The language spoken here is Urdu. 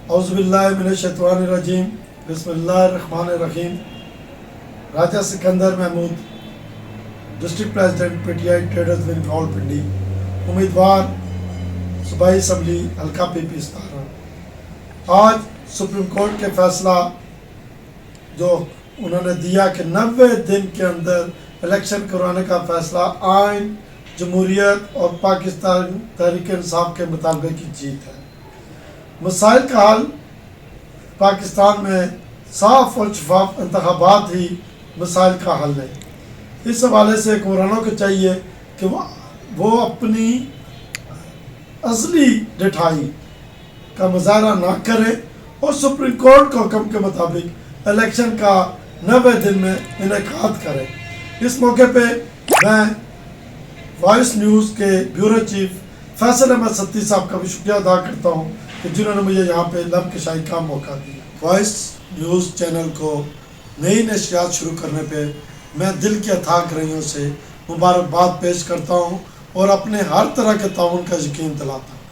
اعوذ باللہ من الشیطان الرجیم بسم اللہ الرحمن الرحیم۔ Raja Sikandar Mahmood, district president P T I traders wing Rawalpindi, امیدوار صوبائی اسمبلی حلقہ پی پی 17۔ آج سپریم کورٹ کے فیصلہ جو انہوں نے دیا کہ 90 دن کے اندر الیکشن کروانے کا فیصلہ آئین، جمہوریت اور پاکستان تحریک انصاف کے مطالبے کی جیت ہے۔ مسائل کا حل پاکستان میں صاف اور شفاف انتخابات ہی مسائل کا حل ہے۔ اس حوالے سے حکمرانوں کو چاہیے کہ وہ اپنی اصلی ڈٹھائی کا مظاہرہ نہ کرے اور سپریم کورٹ کے حکم کے مطابق الیکشن کا 90 دن میں انعقاد کرے۔ اس موقع پہ میں وائس نیوز کے بیورو چیف فیصل احمد ستی صاحب کا بھی شکریہ ادا کرتا ہوں کہ جنہوں نے مجھے یہاں پہ لب کشائی کا موقع دیا۔ وائس نیوز چینل کو نئی نشریات شروع کرنے پہ میں دل کی اتھاہ گہرائیوں سے مبارکباد پیش کرتا ہوں اور اپنے ہر طرح کے تعاون کا یقین دلاتا ہوں۔